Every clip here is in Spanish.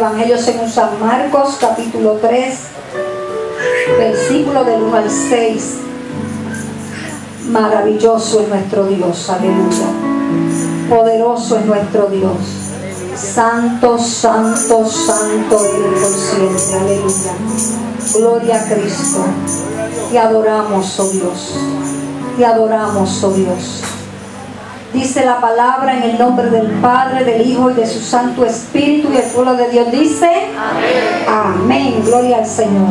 Evangelio según San Marcos, capítulo 3, versículo del 1 al 6. Maravilloso es nuestro Dios, aleluya. Poderoso es nuestro Dios. Santo, santo, santo es el consciente, aleluya. Gloria a Cristo. Te adoramos, oh Dios. Te adoramos, oh Dios. Dice la palabra en el nombre del Padre, del Hijo y de su Santo Espíritu, y el pueblo de Dios dice: amén. Amén. Gloria al Señor.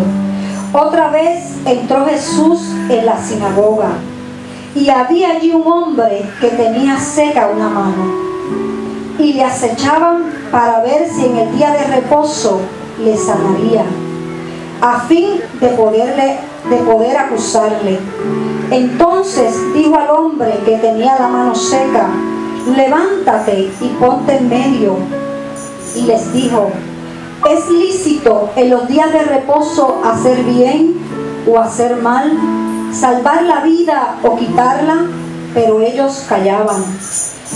Otra vez entró Jesús en la sinagoga, y había allí un hombre que tenía seca una mano, y le acechaban para ver si en el día de reposo le sanaría, a fin de poder acusarle. Entonces dijo al hombre que tenía la mano seca: levántate y ponte en medio. Y les dijo: ¿es lícito en los días de reposo hacer bien o hacer mal, salvar la vida o quitarla? Pero ellos callaban.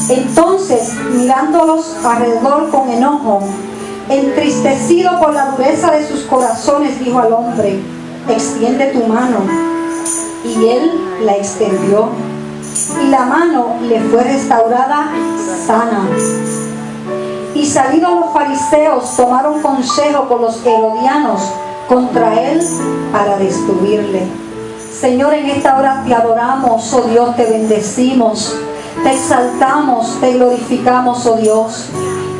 Entonces, mirándolos alrededor con enojo, entristecido por la dureza de sus corazones, dijo al hombre: extiende tu mano. Y él la extendió, y la mano le fue restaurada sana. Y salidos los fariseos, tomaron consejo con los herodianos contra él para destruirle. Señor, en esta hora te adoramos, oh Dios, te bendecimos, te exaltamos, te glorificamos, oh Dios.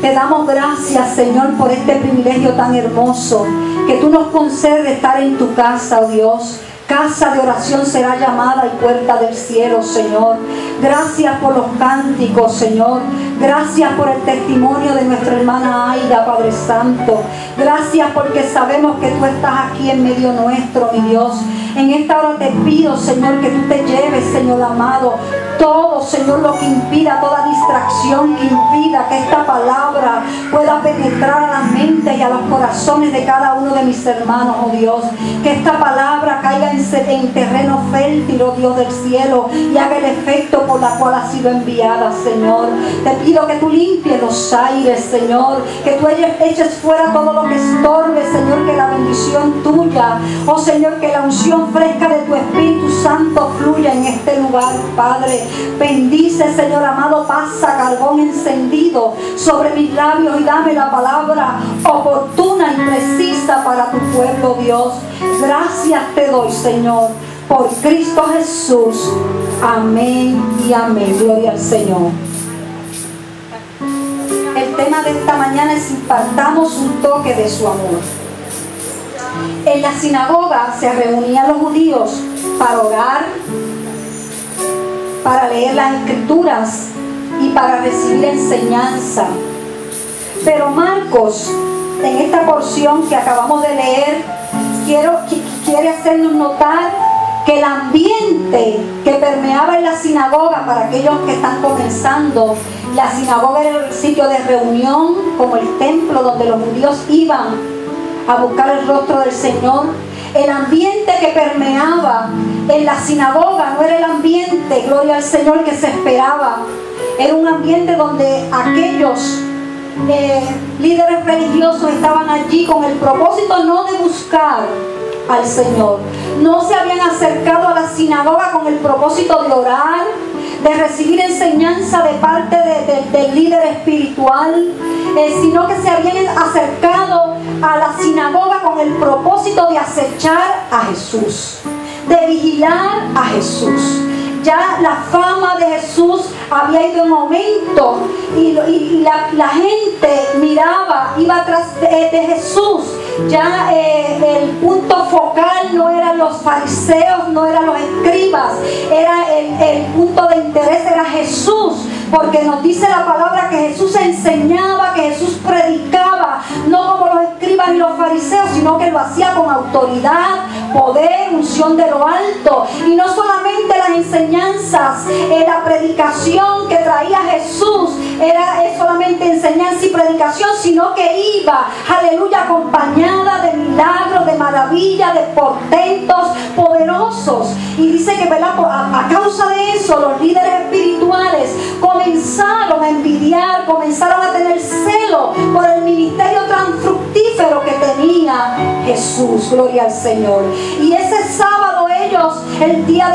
Te damos gracias, Señor, por este privilegio tan hermoso que tú nos concedes de estar en tu casa, oh Dios. Casa de oración será llamada y puerta del cielo, Señor. Gracias por los cánticos, Señor. Gracias por el testimonio de nuestra hermana Aida, Padre Santo. Gracias porque sabemos que tú estás aquí en medio nuestro, mi Dios. En esta hora te pido, Señor, que tú te lleves, Señor amado, todo, Señor, lo que impida, toda distracción que impida que esta palabra pueda penetrar a la mente y a los corazones de cada uno de mis hermanos, oh Dios. Que esta palabra caiga en terreno fértil, oh Dios del cielo, y haga el efecto por la cual ha sido enviada, Señor. Te pido que tú limpies los aires, Señor, que tú eches fuera todo lo que estorbe, Señor, que la bendición tuya, oh Señor, que la unción fresca de tu Espíritu Santo fluya en este lugar, Padre. Bendice, Señor amado, pasa carbón encendido sobre mis labios y dame la palabra oportuna y precisa para tu pueblo, Dios. Gracias te doy, Señor, por Cristo Jesús. Amén y amén. Gloria al Señor. El tema de esta mañana es: impartamos un toque de su amor. En la sinagoga se reunían los judíos para orar, para leer las escrituras y para recibir enseñanza. Pero Marcos, en esta porción que acabamos de leer, quiere hacernos notar que el ambiente que permeaba en la sinagoga, para aquellos que están comenzando, la sinagoga era el sitio de reunión, como el templo donde los judíos iban a buscar el rostro del Señor. El ambiente que permeaba en la sinagoga no era el ambiente, gloria al Señor, que se esperaba. Era un ambiente donde aquellos líderes religiosos estaban allí con el propósito no de buscar al Señor. No se habían acercado a la sinagoga con el propósito de orar, de recibir enseñanza de parte del líder espiritual, sino que se habían acercado a la sinagoga con el propósito de acechar a Jesús, de vigilar a Jesús. Ya la fama de Jesús había ido en aumento y la gente miraba, iba atrás de Jesús. Ya el punto focal no eran los fariseos, no eran los escribas, era el punto de interés era Jesús, porque nos dice la palabra que Jesús enseñaba, que Jesús predicaba, no como los escribas ni los fariseos, sino que lo hacía con autoridad, poder, unción de lo alto. Y no solamente las enseñanzas, la predicación que traía Jesús era solamente enseñanza y predicación, sino que iba, aleluya, acompañada de milagros, de maravillas, de portentos poderosos. Y dice que, ¿verdad?, a causa de eso los líderes espirituales comenzaron a envidiar, comenzaron a tener celo por el ministerio tan fructífero Jesús. Gloria al Señor. Y ese sábado ellos, el día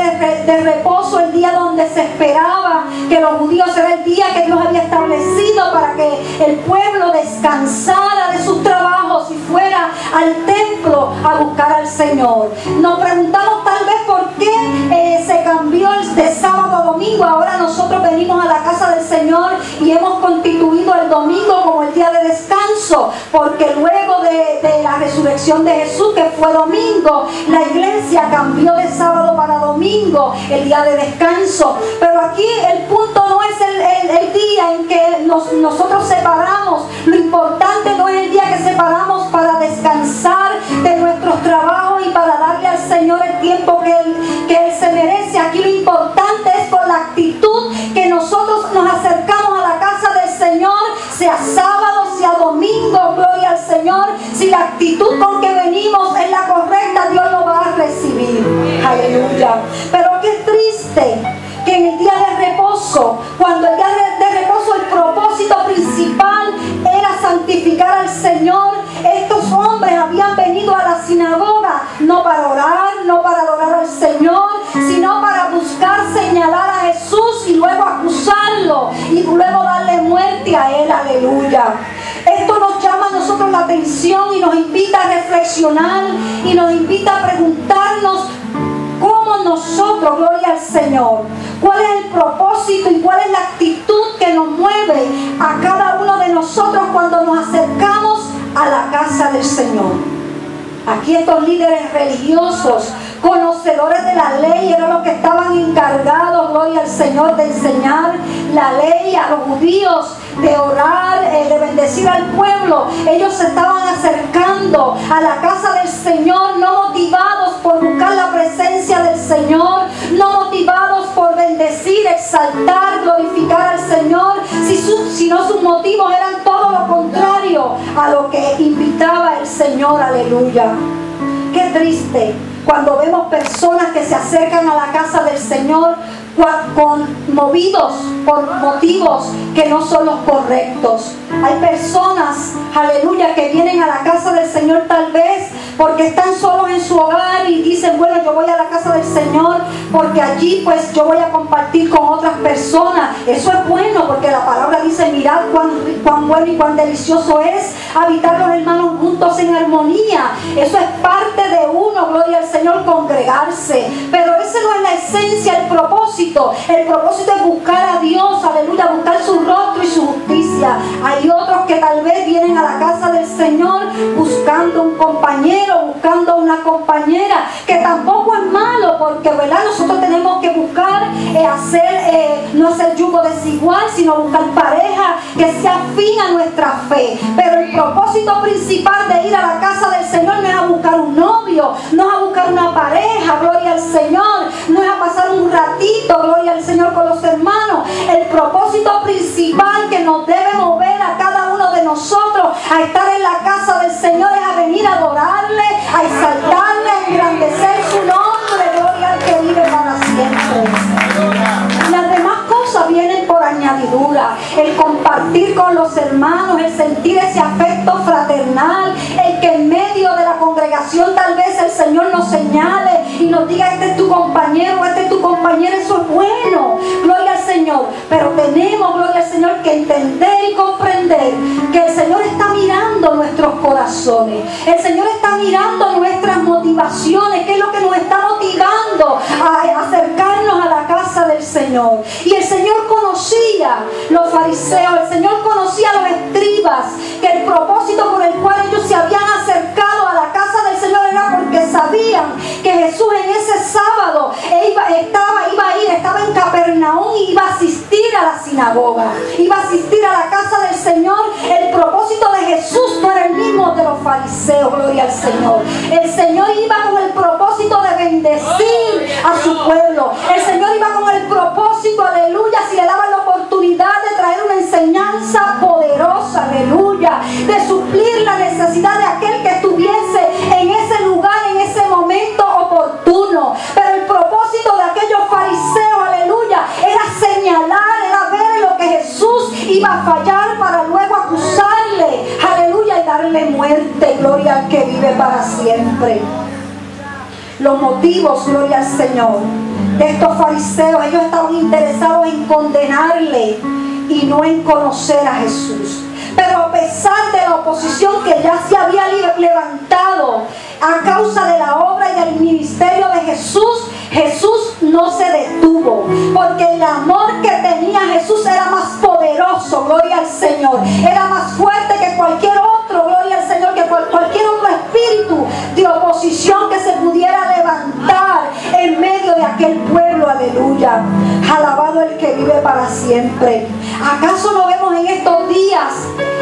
de reposo, el día donde se esperaba que los judíos, era el día que Dios había establecido para que el pueblo descansara de sus trabajos y fuera al templo a buscar al Señor. Nos preguntamos tal vez por qué se cambió de sábado a domingo. Ahora nosotros venimos a la casa del Señor y hemos constituido el domingo como el día de descanso, porque luego de la resurrección de Jesús, que fue domingo, la iglesia cambió de sábado para domingo, el día de descanso. Pero aquí el punto no es el día en que nosotros separamos. Lo importante no es el día que separamos para descansar de nuestros trabajos y para darle al Señor el tiempo que Él se merece. Aquí lo importante es con la actitud que nosotros nos acercamos a la casa del Señor, sea sábado, sea domingo, gloria al Señor. Si la actitud con que venimos es la correcta, Dios lo va a recibir. Aleluya. Pero qué triste que en el día de reposo, cuando el día de reposo el propósito principal era santificar al Señor, estos hombres habían venido a la sinagoga no para orar, no para adorar al Señor, sino para buscar señalar a Jesús y luego acusarlo y luego darle muerte a Él. Aleluya. Esto nos llama a nosotros la atención y nos invita a reflexionar y nos invita a preguntarnos cómo nosotros, gloria al Señor, cuál es el propósito y cuál es la actitud que nos mueve a cada uno de nosotros cuando nos acercamos a la casa del Señor. Aquí estos líderes religiosos, conocedores de la ley, eran los que estaban encargados, gloria al Señor, de enseñar la ley a los judíos, de orar, de bendecir al pueblo. Ellos se estaban acercando a la casa del Señor, no motivados por buscar la presencia del Señor, no motivados por bendecir, exaltar, glorificar al Señor, sino sus motivos eran todo lo contrario a lo que invitaba el Señor. Aleluya. Qué triste cuando vemos personas que se acercan a la casa del Señor movidos por motivos que no son los correctos. Hay personas, aleluya, que vienen a la casa del Señor tal vez porque están solos en su hogar y dicen, bueno, yo voy a la casa del Señor porque allí pues yo voy a compartir con otras personas. Eso es bueno, porque la palabra dice, mirad cuán bueno y cuán delicioso es habitar los hermanos juntos en armonía. Eso es parte de uno, gloria al Señor, congregarse. Pero ese no es la esencia, el propósito. El propósito es buscar a Dios, aleluya, buscar su rostro y su justicia. Hay otros que tal vez vienen a la casa del Señor buscando un compañero, buscando una compañera, que tampoco es malo, porque ¿verdad? Nosotros tenemos que buscar no hacer yugo desigual, sino buscar pareja que sea afín a nuestra fe. Pero el propósito principal de ir a la casa del Señor no es a buscar un novio, no es a buscar una pareja, gloria al Señor, no es a pasar un ratito, gloria al Señor, con los hermanos. El propósito principal que nos debe mover a cada uno de nosotros a estar en la casa del Señor es a venir a adorarle, a exaltarle, a engrandecer su nombre, gloria al que vive para siempre. Las demás cosas vienen por añadidura. El compartir con los hermanos, el sentir ese afecto fraternal, el que en medio de la congregación tal vez el Señor nos señale y nos diga, este es tu compañero, este es tu compañera, eso es bueno, gloria al Señor. Pero tenemos, gloria al Señor, que entender y comprender que el Señor está mirando nuestros corazones, el Señor está mirando nuestras motivaciones, qué es lo que nos está motivando a acercarnos a la casa del Señor. Y el Señor conocía los fariseos, el Señor conocía los escribas, que el propósito por el cual ellos se habían acercado a la casa del Señor era porque sabían que Jesús en ese sábado estaba en Capernaum y iba a asistir a la sinagoga, iba a asistir a la casa del Señor. El propósito de Jesús no era el mismo de los fariseos, gloria al Señor. El Señor iba con el propósito de bendecir a su pueblo. El Señor iba con el propósito, aleluya, si le daban la oportunidad de traer una enseñanza poderosa, aleluya, de suplir la necesidad de aquel que estuviese en ese lugar, en ese momento oportuno. Pero el propósito de aquellos fariseos, aleluya, era señalar, era ver lo que Jesús iba a fallar para luego acusarle, aleluya, y darle muerte. mente, gloria al que vive para siempre. Los motivos, gloria al Señor, de estos fariseos, ellos estaban interesados en condenarle y no en conocer a Jesús. Pero a pesar de la oposición que ya se había levantado a causa de la obra y del ministerio de Jesús, Jesús no se detuvo, porque el amor que tenía Jesús era más poderoso, gloria al Señor, era más fuerte que cualquier otro, gloria al Señor, que cualquier otro espíritu de oposición que se pudiera levantar en medio de aquel pueblo, aleluya. Alabado el que vive para siempre. ¿Acaso no vemos en estos días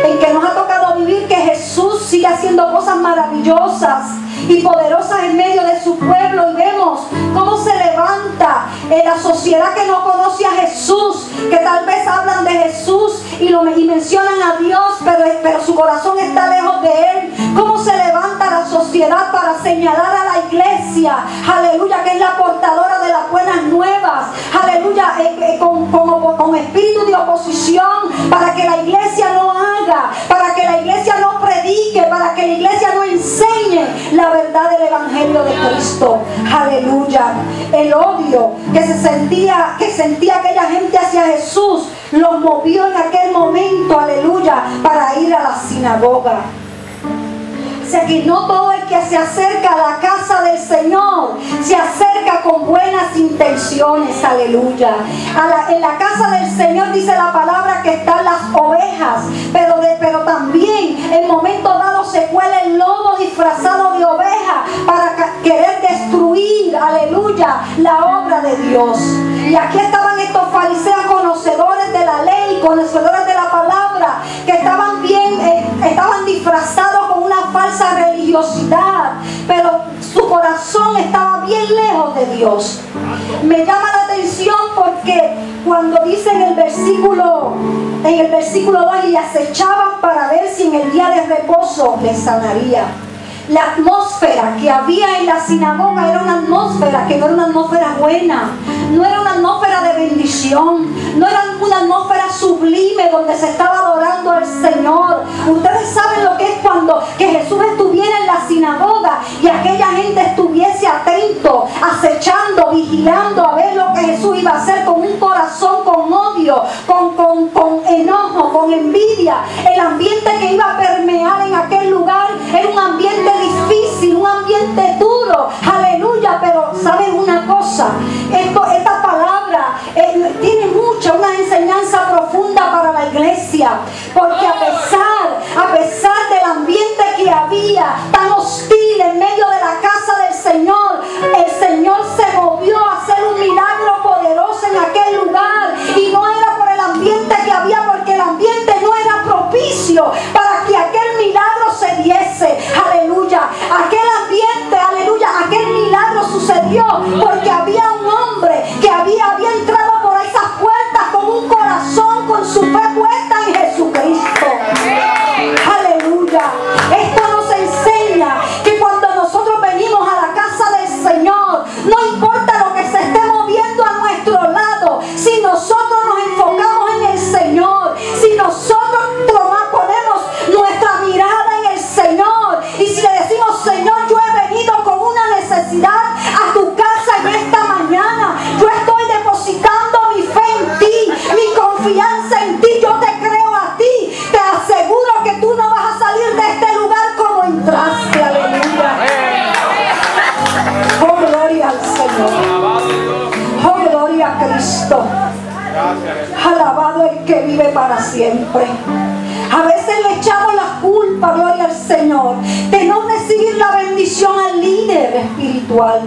en que nos ha tocado vivir que Jesús sigue haciendo cosas maravillosas y poderosas en medio de su pueblo? Y vemos cómo se levanta en la sociedad que no conoce a Jesús, que tal vez hablan de Jesús y mencionan a Dios, pero su corazón está lejos de Él. Cómo se levanta la sociedad para señalar a la iglesia, aleluya, que es la portadora de las buenas nuevas, aleluya, con espíritu de oposición, para que la iglesia no haga, para que la iglesia no predique, para que la iglesia no enseñe la verdad del evangelio de Cristo, aleluya. El odio que sentía aquella gente hacia Jesús los movió en aquel momento, aleluya, para ir a la sinagoga. O sea que no todo el que se acerca a la casa del Señor se acerca con buenas intenciones, aleluya. En la casa del Señor dice la palabra que están las ovejas, pero también en momentos dados se cuela el lobo disfrazado de oveja para querer destruir, aleluya, la obra de Dios. Y aquí estaban estos fariseos conocedores de la ley, conocedores de la palabra, que estaban disfrazados con una falsa religiosidad, pero su corazón estaba bien lejos de Dios. Me llama la atención porque cuando dice en el versículo 2, y acechaban para ver si en el día de reposo les sanaría. La atmósfera que había en la sinagoga era una atmósfera que no era una atmósfera buena, no era una atmósfera de bendición, no era una atmósfera sublime donde se estaba adorando al Señor. Ustedes saben lo que es cuando que Jesús estuviera en la sinagoga y aquella gente estuviese atento, acechando, vigilando a ver lo que Jesús iba a hacer, con un corazón con odio, con enojo, con envidia. El ambiente que iba a permear en aquel lugar era un ambiente difícil, un ambiente duro, aleluya. Pero ¿saben una cosa? Esta palabra tiene una enseñanza profunda para la iglesia, porque a pesar del ambiente que había tan hostil en medio de la casa del Señor, el Señor se movió a hacer un milagro poderoso en aquel lugar, y no era por el ambiente que había, porque el ambiente no era propicio para que aquel milagro se diese, aleluya. Aquel ambiente, aleluya, aquel milagro sucedió porque había un hombre que había entrado por esas puertas con un corazón, con su fe puesta en Jesucristo, aleluya. Esto nos enseña que cuando nosotros venimos a la casa del Señor, no importa lo que se esté moviendo a nuestro lado, si nosotros nos enfocamos en el Señor, si nosotros ponemos nuestra mirada en el Señor, y si le decimos: Señor, yo he venido con una necesidad a tu casa en esta mañana, yo estoy depositando mi fe en ti, mi confianza en ti, yo te creo a ti, te aseguro que tú no vas a salir de este lugar como entraste, aleluya. Oh, gloria al Señor, oh, gloria a Cristo, alabado el que vive para siempre. A veces le echamos la culpa, gloria al Señor, de no recibir la bendición al líder espiritual.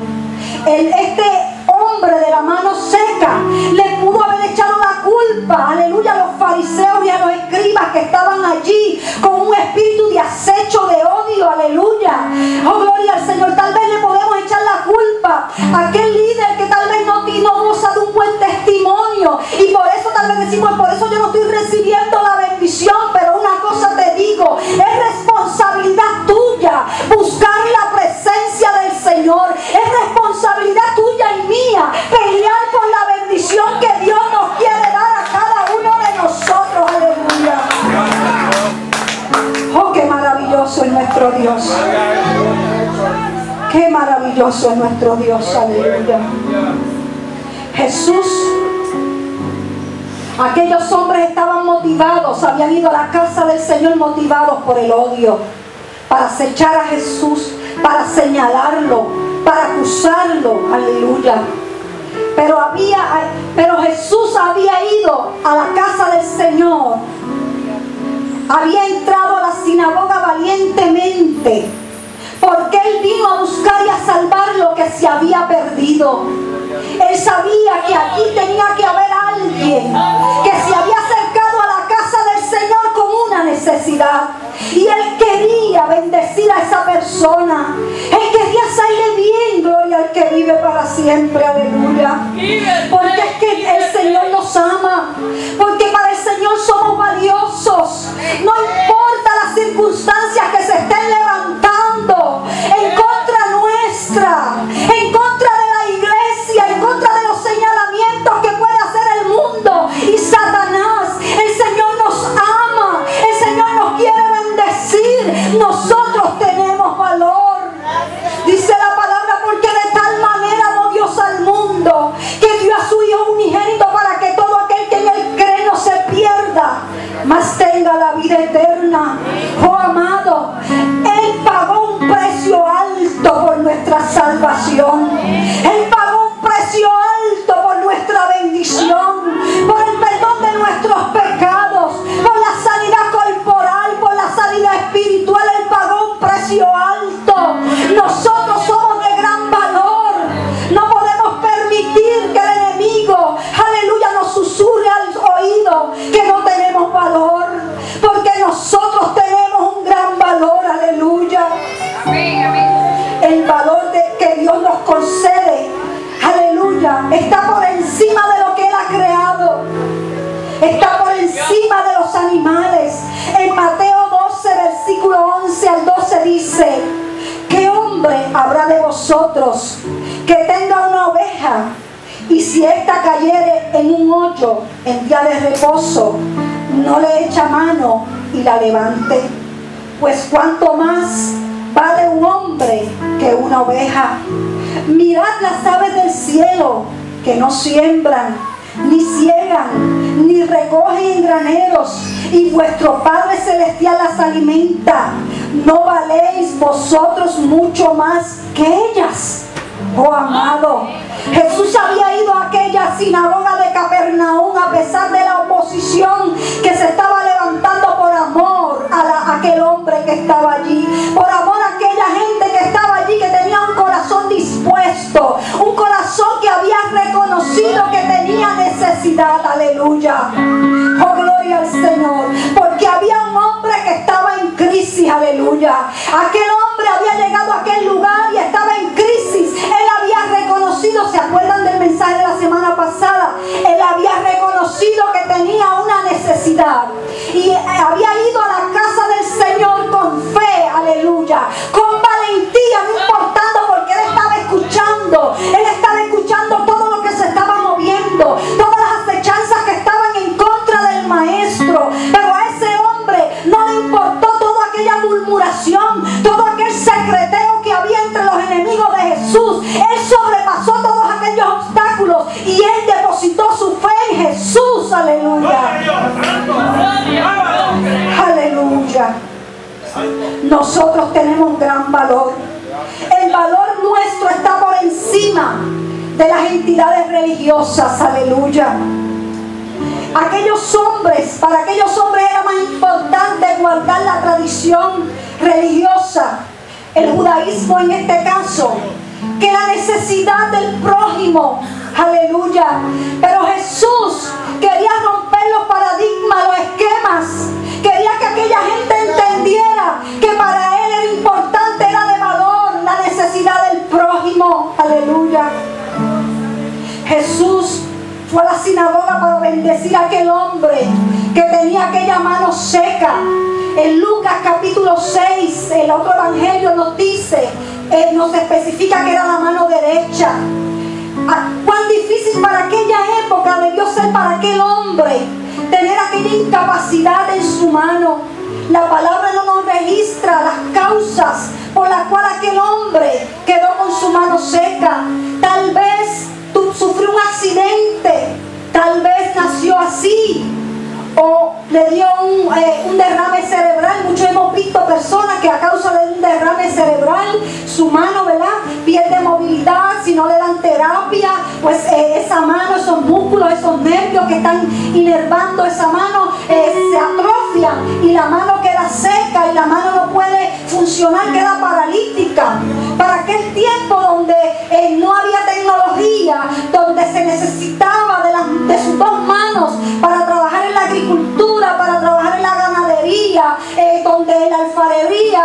Este hombre de la mano seca le pudo haber echado la culpa, aleluya, a los fariseos y a los escribas que estaban allí con un espíritu de acecho, de odio, aleluya. Oh, gloria al Señor. Tal vez le podemos echar la culpa a aquel líder que tal vez no goza de un buen testimonio, y por eso tal vez decimos: por eso yo no estoy recibiendo la bendición. Pero una cosa te digo, es responsabilidad tuya buscar la presencia del Señor, es responsabilidad tuya y mía pelear por la bendición que Dios nos quiere dar a cada uno de nosotros, aleluya. Oh, qué maravilloso es Dios. Qué maravilloso es nuestro Dios, aleluya. Jesús, aquellos hombres estaban motivados, habían ido a la casa del Señor motivados por el odio, para acechar a Jesús, para señalarlo, para acusarlo, aleluya. Pero Jesús había ido a la casa del Señor, había entrado a la sinagoga valientemente, porque Él vino a buscar y a salvar lo que se había perdido. Él sabía que aquí tenía que haber alguien que se había acercado a la casa del Señor con una necesidad. Y Él quería bendecir a esa persona. Él quería hacerle bien, gloria al que vive para siempre, aleluya. Porque es que el Señor nos ama. Porque para el Señor somos valiosos. No importa las circunstancias que se estén levantando en contra nuestra, en contra de la iglesia, en contra de los señalamientos que puede hacer el mundo y Satanás. El Señor nos ama. El Señor nos quiere bendecir. Nosotros tenemos valor. Dice la palabra, porque de tal manera amó Dios al mundo que dio a su Hijo unigénito para que todo aquel que en Él cree no se pierda, mas tenga la vida eterna. Oh amado, Él pagó un precio alto por nuestra salvación. Él pagó un precio alto por nuestra bendición, por el perdón de nuestros pecados, por la sanidad corporal, por la sanidad espiritual. Él pagó un precio alto. Nosotros somos de gran valor. No podemos permitir que el enemigo, aleluya, nos susurre al oído que no tenemos valor, porque nosotros tenemos un gran valor, aleluya. El valor que Dios nos concede, aleluya, está por encima de lo que Él ha creado, está por encima de los animales. En Mateo 12, versículo 11 al 12 dice: ¿qué hombre habrá de vosotros que tenga una oveja, y si ésta cayere en un hoyo en día de reposo, no le echa mano y la levante? Pues cuánto más vale un hombre que una oveja. Mirad las aves del cielo, que no siembran, ni ciegan, ni recogen en graneros, y vuestro Padre Celestial las alimenta. ¿No valéis vosotros mucho más que ellas? Oh amado, Jesús había ido a aquella sinagoga de Capernaum a pesar de la oposición que se estaba levantando por amor a aquel hombre que estaba allí, por amor a aquella gente que estaba allí, que tenía un corazón dispuesto, un corazón que había reconocido que tenía necesidad, aleluya. Oh, gloria al Señor, porque había un hombre que estaba en crisis, aleluya. Aquel hombre había llegado a aquel lugar y estaba en crisis. Él había reconocido, ¿se acuerdan del mensaje de la semana pasada? Él había reconocido que tenía una necesidad y había ido a la casa del Señor con fe, aleluya, con valentía, no importando, porque él estaba escuchando todo lo que se estaba moviendo, todas las acechanzas que estaban en contra del maestro. Pero a ese hombre no le importó toda aquella murmuración, todo aquel secreteo que había entre los enemigos de Jesús. Él sobrepasó todos aquellos obstáculos y él depositó su fe en Jesús, aleluya. Aleluya. Nosotros tenemos un gran valor. El valor nuestro está por encima de las entidades religiosas, aleluya. Para aquellos hombres era más importante guardar la tradición religiosa, el judaísmo en este caso, que la necesidad del prójimo, aleluya. Pero Jesús quería romper los paradigmas, los esquemas. Quería que aquella gente entendiera que para Él era importante, era de valor la necesidad del prójimo, aleluya. Jesús fue a la sinagoga para bendecir a aquel hombre que tenía aquella mano seca. En Lucas capítulo 6, el otro evangelio nos dice, nos especifica que era la mano derecha. Cuán difícil para aquella época debió ser para aquel hombre tener aquella incapacidad en su mano. La palabra no nos registra las causas por las cuales aquel hombre quedó con su mano seca. Tal vez sufrió un accidente, tal vez nació así, o le dio un derrame cerebral. Muchos hemos visto personas que a causa de un derrame cerebral, su mano, ¿verdad?, pierde movilidad. Si no le dan terapia, pues esa mano, esos músculos, esos nervios que están inervando esa mano, se atrofian y la mano queda seca y la mano no puede funcionar, queda paralítica. Para aquel tiempo donde no había tecnología, donde se necesitaba de sus dos manos para trabajar en la agricultura, para trabajar en la ganadería, donde en la alfarería,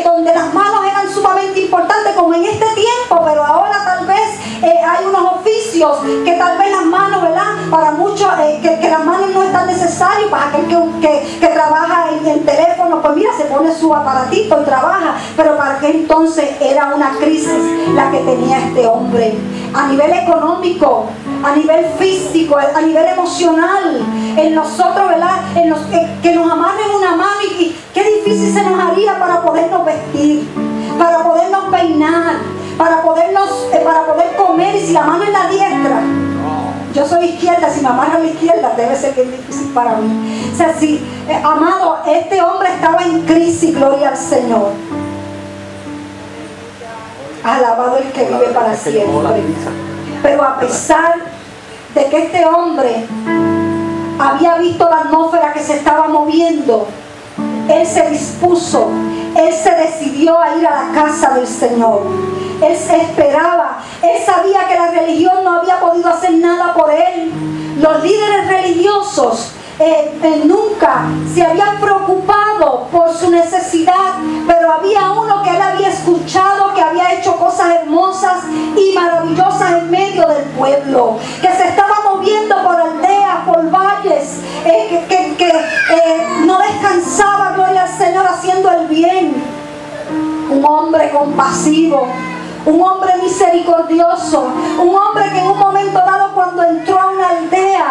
donde las manos eran sumamente importantes, como en este tiempo, pero ahora tal vez hay unos oficios que tal vez las manos, ¿verdad?, para muchos, que las manos no están necesarias. Para aquel que trabaja en el teléfono, pues mira, se pone su aparatito y trabaja, pero para aquel entonces era una crisis la que tenía este hombre, a nivel económico, a nivel físico, a nivel emocional, en nosotros, ¿verdad?, que nos amarren una mano, y qué difícil se nos haría para podernos vestir, para podernos peinar, para poder comer. Y si la mano es la diestra, yo soy izquierda, si me amarra a la izquierda debe ser bien difícil para mí. O sea, si, amado, este hombre estaba en crisis, gloria al Señor. Alabado el que vive para siempre. Pero a pesar de que este hombre había visto la atmósfera que se estaba moviendo, él se dispuso, él se decidió a ir a la casa del Señor. Él se esperaba, él sabía que la religión no había podido hacer nada por él. Los líderes religiosos nunca se habían preocupado por su necesidad, pero había uno que él había escuchado, que había hecho cosas hermosas y maravillosas en medio del pueblo, que se estaba moviendo por aldeas, por valles, que no descansaba, gloria al Señor, haciendo el bien. Un hombre compasivo, un hombre misericordioso, un hombre que en un momento dado, cuando entró a una aldea,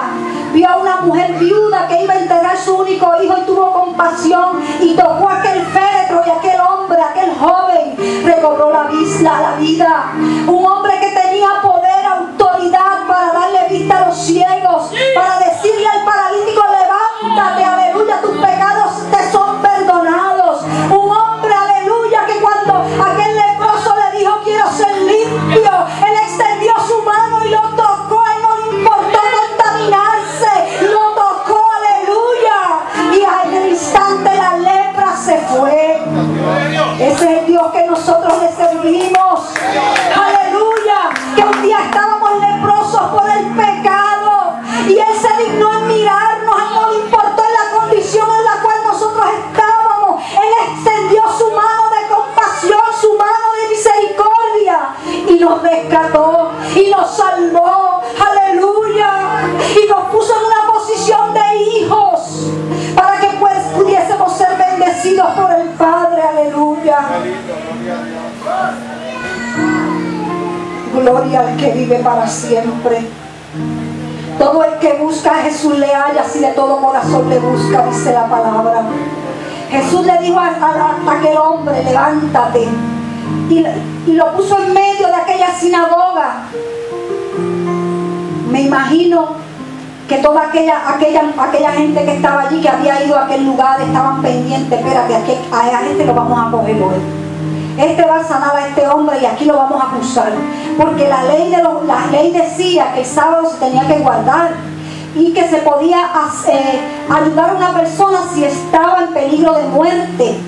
vio a una mujer viuda que iba a entregar su único hijo y tuvo compasión y tocó aquel féretro, y aquel hombre, aquel joven, recobró la vida. Un hombre que tenía poder, autoridad para darle vista a los ciegos, para decirle al paralítico: levántate, aleluya, tus pecados te son perdonados. Un hombre, aleluya, que cuando aquel leproso le dijo: quiero ser limpio, él extendió su mano y lo tocó. A él no le importó contaminarse, lo tocó, aleluya, y en el instante la lepra se fue. Ese es el Dios que nosotros le servimos, aleluya, que un día estábamos leprosos por el pecado y él se dignó en mirarnos. A él no le importó en la condición en la cual nosotros estábamos. Él extendió su mano de compasión, su mano de misericordia, y nos rescató y nos salvó, aleluya, y nos puso en una posición de hijos para que pues pudiésemos ser bendecidos por el Padre, aleluya. Gloria al que vive para siempre. Todo el que busca a Jesús le halla, si de todo corazón le busca, dice la palabra. Jesús le dijo a aquel hombre: levántate, y lo puso en medio de aquella sinagoga. Me imagino que toda aquella gente que estaba allí, que había ido a aquel lugar, estaban pendientes: espérate, a este lo vamos a coger hoy. Este va a sanar a este hombre y aquí lo vamos a acusar. Porque la ley decía que el sábado se tenía que guardar y que se podía ayudar a una persona si estaba en peligro de muerte.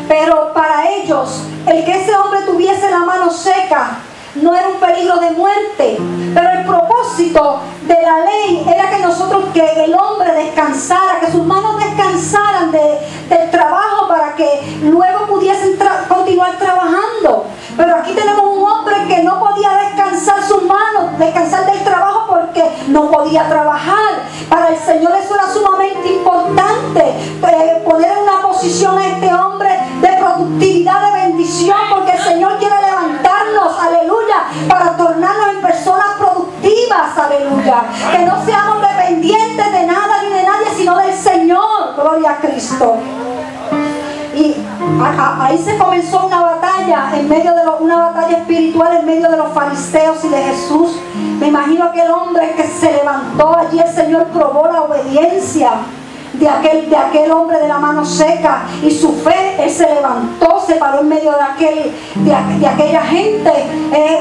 Pero para ellos, el que ese hombre tuviese la mano seca no era un peligro de muerte. Pero el propósito de la ley era que el hombre descansara, que sus manos descansaran del trabajo, para que luego pudiesen continuar trabajando. Pero aquí tenemos un hombre que no podía descansar sus manos, descansar del trabajo, porque no podía trabajar. Para el Señor eso era sumamente importante, poner en una posición a este hombre de productividad, de bendición, porque el Señor quiere levantarnos, aleluya, para tornarnos en personas productivas, aleluya, que no seamos dependientes de nada ni de nadie, sino del Señor. Gloria a Cristo. Y ahí se comenzó una batalla, una batalla espiritual en medio de los fariseos y de Jesús. Me imagino aquel hombre que se levantó allí, el Señor probó la obediencia de aquel hombre de la mano seca y su fe. Él se levantó, se paró en medio de aquella gente.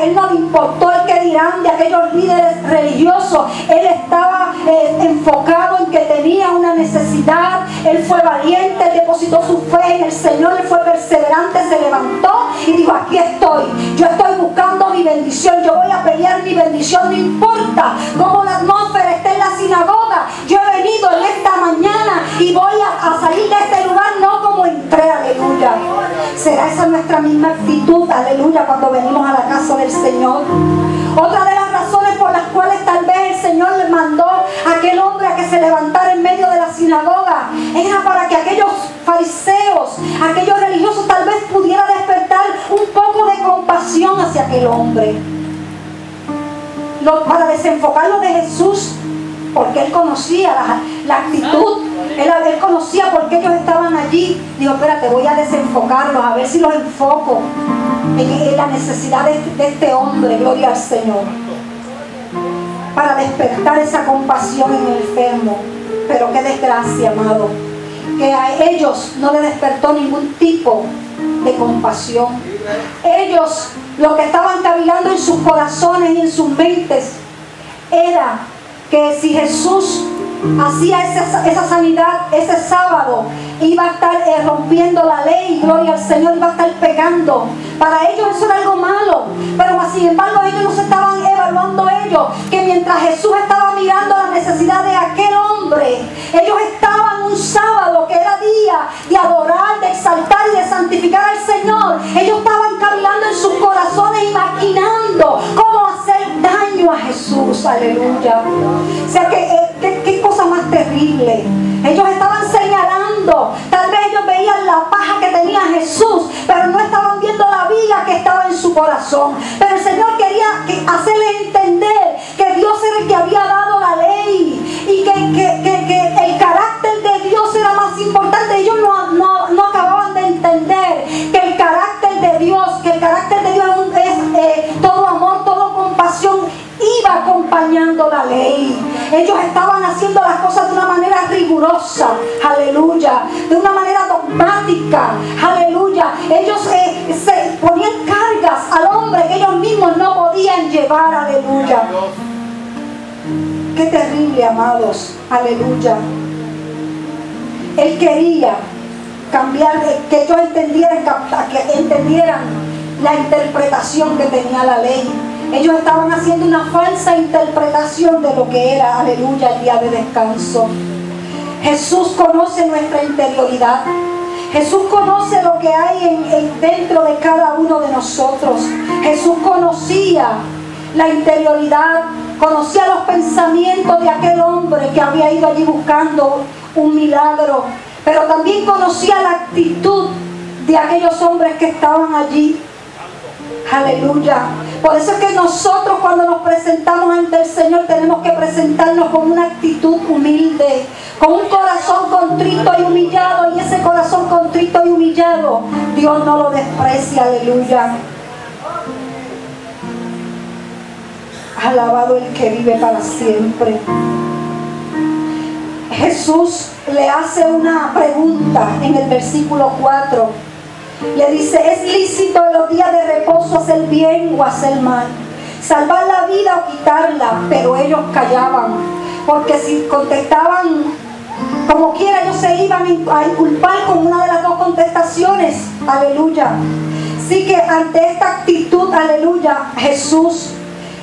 Él no le importó el que dirán de aquellos líderes religiosos. Él estaba enfocado en que tenía una necesidad. Él fue valiente, él depositó su fe en el Señor, él fue perseverante, se levantó y dijo: aquí estoy, yo estoy buscando mi bendición, yo voy a pelear mi bendición, no importa cómo la atmósfera esté en la sinagoga. Yo he venido en esta mañana y voy a salir de este lugar no como entré. Aleluya. ¿Será esa nuestra misma actitud, aleluya, cuando venimos a la casa del Señor? Otra de las razones por las cuales tal vez el Señor le mandó a aquel hombre a que se levantara en medio de la sinagoga era para que aquellos fariseos, aquellos religiosos, tal vez pudiera despertar un poco de compasión hacia aquel hombre, para desenfocarlo de Jesús, porque él conocía la actitud, él conocía por qué ellos estaban allí. Dijo: espérate, voy a desenfocarlos, a ver si los enfoco en la necesidad de este hombre, gloria al Señor, para despertar esa compasión en el enfermo. Pero qué desgracia, amado, que a ellos no les despertó ningún tipo de compasión. Ellos, lo que estaban cavilando en sus corazones y en sus mentes era que si Jesús hacía esa sanidad ese sábado, iba a estar rompiendo la ley, gloria al Señor, iba a estar pecando. Para ellos eso era algo malo, pero sin embargo ellos no se estaban evaluando que mientras Jesús estaba mirando la necesidad de aquel hombre, ellos estaban un sábado que era día de adorar, de exaltar y de santificar al Señor. Ellos estaban cavilando en sus corazones y maquinando cómo hacer daño a Jesús, aleluya. O sea, qué cosa más terrible. Ellos estaban señalando, tal vez ellos veían la paja que tenía Jesús, pero no estaban viendo la viga que estaba en su corazón. Pero el Señor quería hacerles entender que Dios era el que había dado la ley y que el carácter de Dios era más importante. Ellos no acababan de entender que el carácter de Dios es todo amor, todo compasión, iba acompañando la ley. Ellos estaban haciendo las cosas de una manera rigurosa, aleluya, de una manera dogmática, aleluya. Ellos se ponían cargas al hombre que ellos mismos no podían llevar, aleluya. Qué terrible, amados, aleluya. Él quería cambiar, que ellos entendieran la interpretación que tenía la ley. Ellos estaban haciendo una falsa interpretación de lo que era, aleluya, el día de descanso. Jesús conoce nuestra interioridad. Jesús conoce lo que hay dentro de cada uno de nosotros. Jesús conocía la interioridad, conocía los pensamientos de aquel hombre que había ido allí buscando un milagro, pero también conocía la actitud de aquellos hombres que estaban allí. Aleluya. Por eso es que nosotros, cuando nos presentamos ante el Señor, tenemos que presentarnos con una actitud humilde, con un corazón contrito y humillado. Y ese corazón contrito y humillado, Dios no lo desprecia. Aleluya. Alabado el que vive para siempre. Jesús le hace una pregunta en el versículo 4. Le dice: ¿es lícito en los días de reposo hacer bien o hacer mal? Salvar la vida o quitarla. Pero ellos callaban, porque si contestaban como quiera, ellos se iban a inculpar con una de las dos contestaciones. Aleluya. Así que ante esta actitud, aleluya, Jesús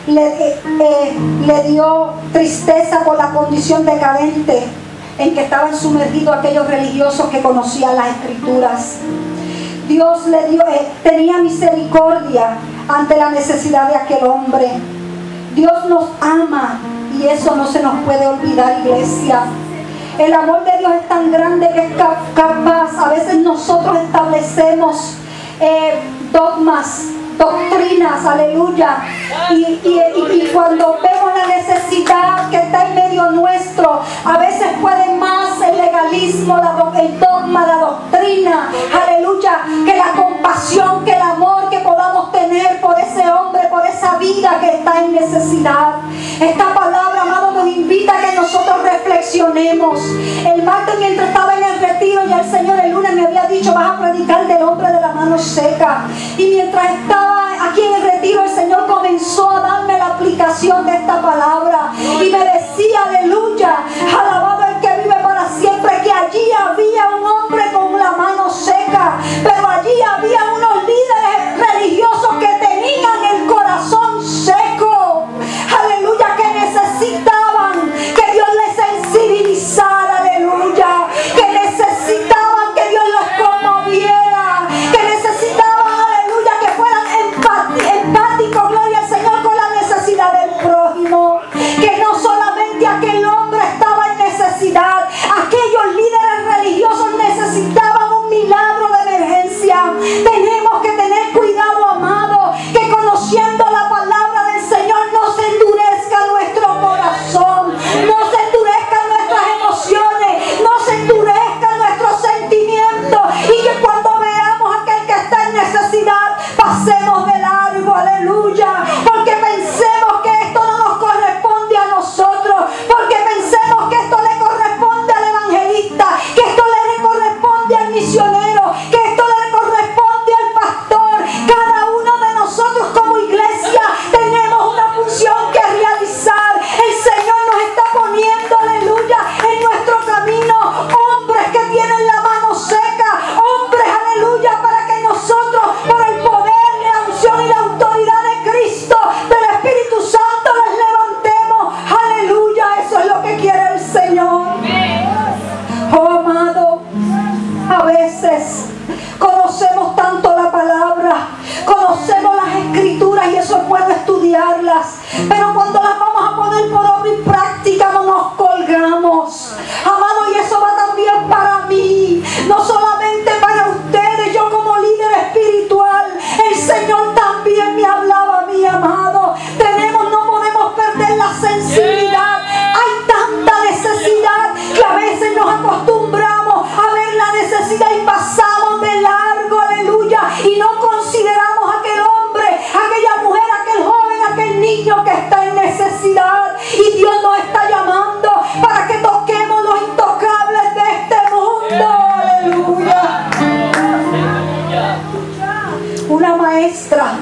le dio tristeza por la condición decadente en que estaban sumergidos aquellos religiosos que conocían las Escrituras. Dios tenía misericordia ante la necesidad de aquel hombre. Dios nos ama y eso no se nos puede olvidar, iglesia. El amor de Dios es tan grande que es capaz. A veces nosotros establecemos dogmas, doctrinas, aleluya, y cuando vemos la necesidad que está en medio nuestro, a veces puede más el legalismo legalismo, el dogma, la doctrina, aleluya, que la compasión, que el amor que podamos tener por ese hombre, por esa vida que está en necesidad. Esta palabra, amado, nos invita a que nosotros reflexionemos. El martes, mientras estaba en el retiro, ya el Señor el lunes me había dicho: vas a predicar del hombre de la mano seca. Y mientras estaba aquí en el retiro, el Señor comenzó a darme la aplicación de esta palabra y me decía: aleluya, alabado el que vive para siempre, que allí había un hombre con la mano seca, pero allí había unos líderes religiosos que tenían el corazón seco, aleluya, que necesitaban que Dios les sensibilizara, aleluya, que necesitaban que Dios los conmoviera, que necesitaban, aleluya, que fueran empáticos, gloria al Señor, con la necesidad del prójimo, que no solamente aquel hombre estaba en necesidad, aquellos líderes religiosos necesitaban un milagro de emergencia. Tenemos que tener cuidado, amado, que conociendo la palabra del Señor no se endurezca nuestro corazón, no se endurezcan nuestras emociones, no se endurezcan nuestros sentimientos, y que cuando veamos a aquel que está en necesidad pasemos de largo, aleluya, porque pensemos que esto no nos corresponde a nosotros, porque pensemos que esto le corresponde al evangelista, que esto le corresponde al misionero, que esto le corresponde al pastor. Cada uno de nosotros como iglesia tenemos una función que realizar. El Señor nos está poniendo, aleluya, en nuestro camino hombres que tienen la mano seca, hombres, aleluya, para que nosotros, por el poder, la unción y la autoridad de Cristo, del Espíritu Santo, les levantemos, aleluya. Eso es lo que quiere el Señor. Oh, amado, a veces conocemos tanto la palabra, conocemos las escrituras, y eso es bueno estudiarlas, pero cuando las vamos a poner por obra y práctica no nos colgamos, amado, y eso va también para mí, no solamente para ustedes. Yo como líder espiritual, el Señor también me hablaba a mí, amado. No podemos perder la sensibilidad. Hay tanta necesidad que a veces nos acostumbramos a ver la necesidad y pasamos de largo, aleluya, y no consideramos a aquel hombre, aquella mujer, aquel joven, aquel niño que está en necesidad. Y Dios nos está llamando para que toquemos los intocables de este mundo, aleluya. Una maestra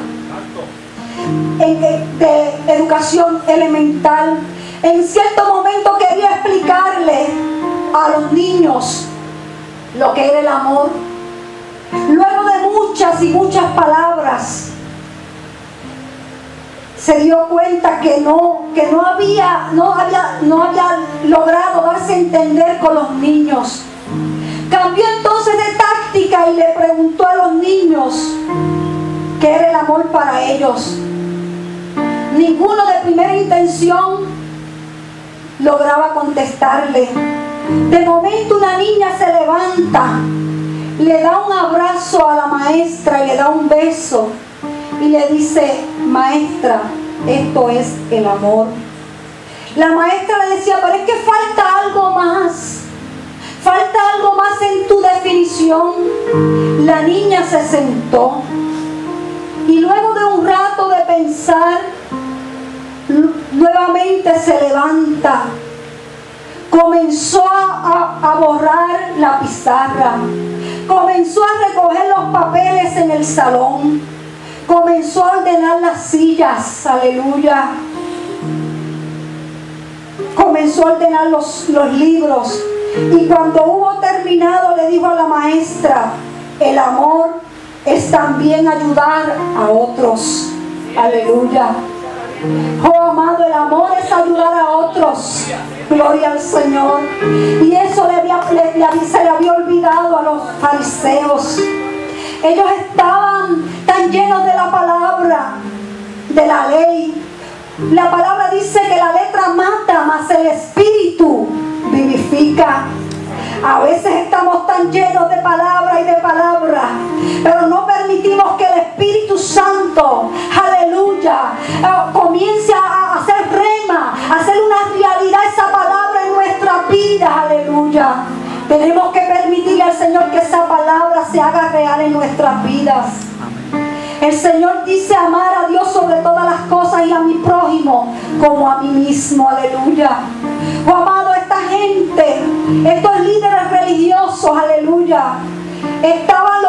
de educación elemental en cierto momento quería explicarle a los niños lo que era el amor. Luego de muchas y muchas palabras, se dio cuenta que no había logrado darse a entender con los niños. Cambió entonces de táctica y le preguntó a los niños qué era el amor para ellos. Ninguno de primera intención lograba contestarle. De momento una niña se levanta, le da un abrazo a la maestra y le da un beso y le dice: maestra, esto es el amor. La maestra le decía: pero es que falta algo más, falta algo más en tu definición. La niña se sentó y luego de un rato de pensar, nuevamente se levanta, comenzó a borrar la pizarra, comenzó a recoger los papeles en el salón, comenzó a ordenar las sillas, aleluya, comenzó a ordenar los libros, y cuando hubo terminado le dijo a la maestra: el amor es también ayudar a otros, aleluya. Oh, amado, el amor es ayudar a otros, gloria al Señor. Y eso se le había olvidado a los fariseos. Ellos estaban tan llenos de la palabra, de la ley. La palabra dice que la letra mata, mas el espíritu vivifica. A veces estamos tan llenos de palabra y de palabra, pero no permitimos que el Espíritu Santo, aleluya, comience a hacer rema, a hacer una realidad esa palabra en nuestra vida, aleluya. se haga real en nuestras vidas. El Señor dice amar a Dios sobre todas las cosas y a mi prójimo como a mí mismo. Aleluya. Oh, amado, esta gente, estos líderes religiosos, aleluya, estaban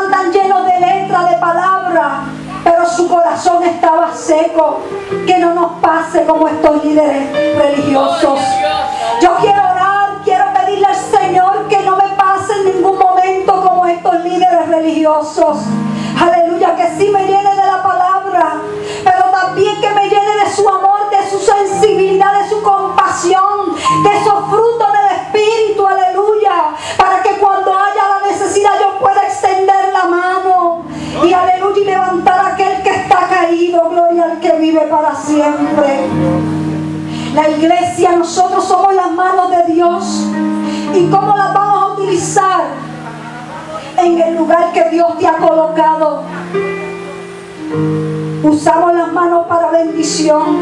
tan llenos de letras, de palabras, pero su corazón estaba seco. Que no nos pase como estos líderes religiosos. Yo quiero orar, quiero pedirle al Señor que no me pase en ningún momento como estos líderes religiosos. Aleluya, que sí me llene de la palabra, pero también que me llene de su amor, de su sensibilidad, de su compasión, de esos frutos del Espíritu, aleluya, para que cuando haya la necesidad yo pueda extender la mano y aleluya, y levantar a aquel que está caído. Gloria al que vive para siempre. La iglesia, nosotros somos las manos de Dios. ¿Y cómo las vamos a utilizar? En el lugar que Dios te ha colocado. Usamos las manos para bendición.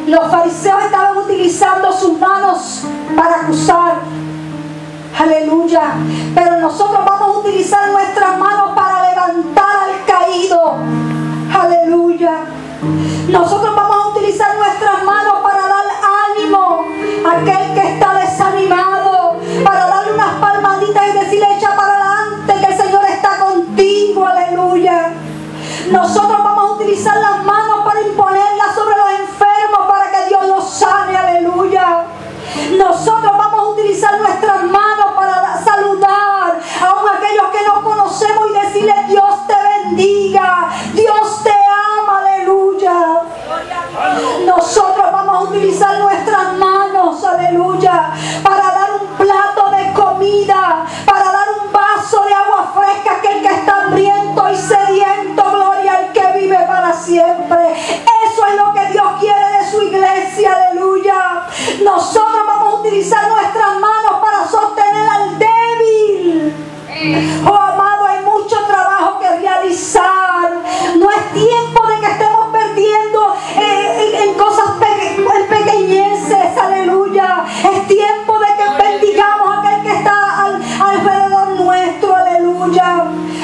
Los fariseos estaban utilizando sus manos para acusar. Aleluya. Pero nosotros vamos a utilizar nuestras manos para levantar al caído. Aleluya. Nosotros vamos a utilizar nuestras manos para dar ánimo a aquel que está desanimado, para darle unas palmaditas y decirle: echa para adelante, que el Señor está contigo. Aleluya. Nosotros vamos a utilizar las manos para imponerlas sobre los enfermos para que Dios los sane. Aleluya. Nosotros vamos a utilizar nuestras manos para saludar a aquellos que no conocemos y decirle: Dios te bendiga, Dios te ama. Aleluya. Nosotros vamos a utilizar nuestras manos, aleluya, para dar un plato de comida, para dar un vaso de agua fresca a aquel que está hambriento y sediento. Gloria al que vive para siempre. Eso es lo que Dios quiere de su iglesia. Aleluya. Nosotros vamos a utilizar nuestras manos para sostener al débil. Oh, amado, hay mucho trabajo que realizar. No es tiempo de que estemos perdiendo en cosas en pequeñeces. Aleluya. Es tiempo de que bendigamos a aquel que está alrededor nuestro. Aleluya.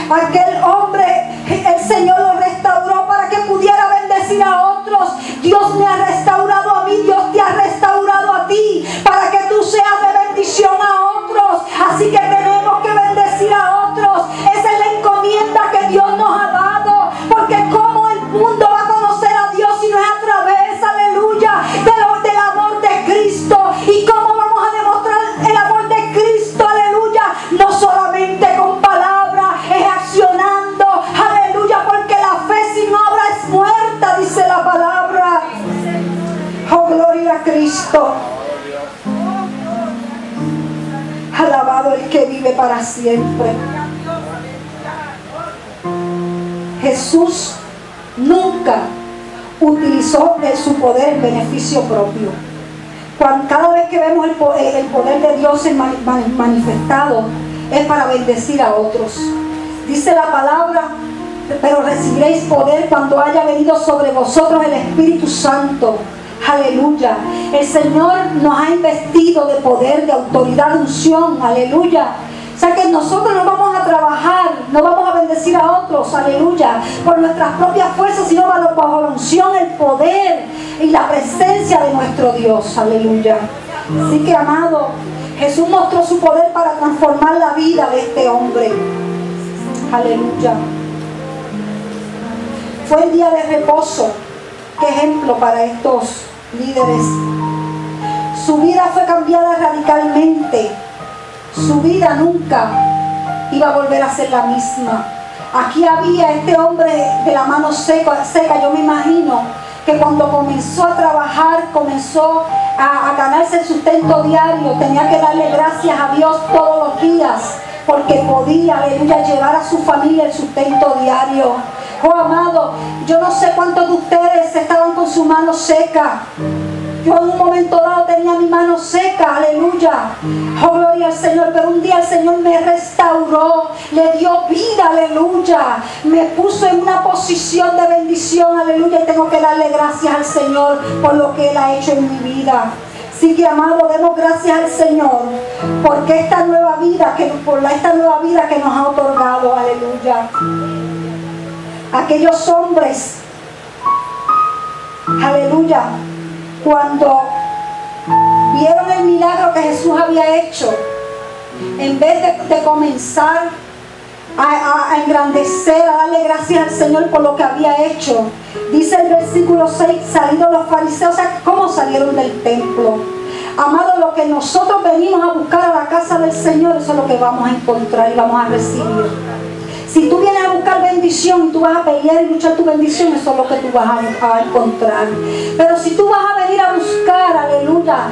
Aquel hombre, el Señor lo restauró para que pudiera bendecir a otros. Dios me ha restaurado a mí, Dios te ha restaurado a ti, para que tú seas de bendición a otros. Así que tenemos que bendecir a otros. Esa es la encomienda que Dios nos ha dado. Porque ¿cómo el mundo va a conocer a Dios si no es a través, aleluya, del amor de Cristo? ¿Y cómo vamos a demostrar el amor de Cristo? Aleluya. No solamente con palabras, es accionando. Aleluya, porque la fe sin obra es muerta, dice la palabra. Oh, gloria a Cristo. Alabado el que vive para siempre. Jesús nunca utilizó su poder en beneficio propio. Cada vez que vemos el poder de Dios manifestado, es para bendecir a otros. Dice la palabra: pero recibiréis poder cuando haya venido sobre vosotros el Espíritu Santo. Aleluya. El Señor nos ha investido de poder, de autoridad, de unción. Aleluya. O sea que nosotros no vamos a trabajar, no vamos a bendecir a otros, aleluya, por nuestras propias fuerzas, sino bajo la unción, el poder y la presencia de nuestro Dios. Aleluya. Así que, amado, Jesús mostró su poder para transformar la vida de este hombre. Aleluya. Fue el día de reposo. Qué ejemplo para estos líderes. Su vida fue cambiada radicalmente. Su vida nunca iba a volver a ser la misma. Aquí había este hombre de la mano seca. Yo me imagino que cuando comenzó a trabajar, comenzó a ganarse el sustento diario, tenía que darle gracias a Dios todos los días, porque podía, aleluya, llevar a su familia el sustento diario. Oh, amado, yo no sé cuántos de ustedes estaban con su mano seca. Yo en un momento dado tenía mi mano seca, aleluya. Oh, gloria al Señor. Pero un día el Señor me restauró, le dio vida, aleluya. Me puso en una posición de bendición, aleluya. Y tengo que darle gracias al Señor por lo que Él ha hecho en mi vida. Así que, amado, demos gracias al Señor porque esta nueva vida que nos ha otorgado. Aleluya. Aquellos hombres, aleluya, cuando vieron el milagro que Jesús había hecho, en vez de comenzar a engrandecer, a darle gracias al Señor por lo que había hecho, dice el versículo 6, salidos los fariseos. O sea, ¿cómo salieron del templo? Amado, lo que nosotros venimos a buscar a la casa del Señor, eso es lo que vamos a encontrar y vamos a recibir. Si tú vienes a buscar bendición y tú vas a pelear y luchar tu bendición, eso es lo que tú vas a encontrar. Pero si tú vas a venir a buscar, aleluya,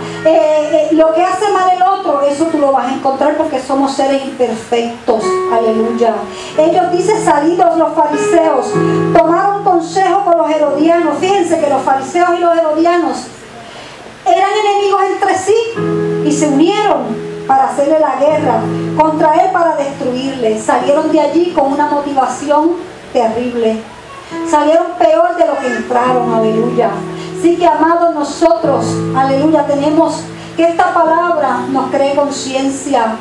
lo que hace mal el otro, eso tú lo vas a encontrar porque somos seres imperfectos. Aleluya. Ellos, dice, salidos los fariseos, tomaron consejo con los herodianos. Fíjense que los fariseos y los herodianos eran enemigos entre sí y se unieron para hacerle la guerra contra él, para destruirle. Salieron de allí con una motivación terrible. Salieron peor de lo que entraron. Aleluya. Así que, amados, nosotros, aleluya, tenemos que esta palabra nos cree conciencia.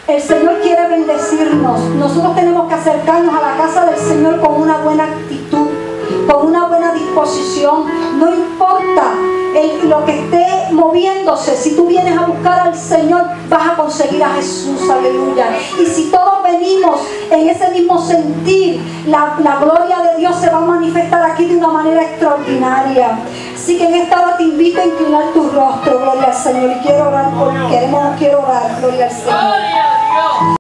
El Señor quiere bendecirnos. Nosotros tenemos que acercarnos a la casa del Señor con una buena actitud, con una buena disposición. No importa lo que esté moviéndose, si tú vienes a buscar al Señor, vas a conseguir a Jesús. Aleluya. Y si todos venimos en ese mismo sentir, la gloria de Dios se va a manifestar aquí de una manera extraordinaria. Así que en esta hora te invito a inclinar tu rostro, gloria al Señor. Y quiero orar, quiero orar, gloria al Señor.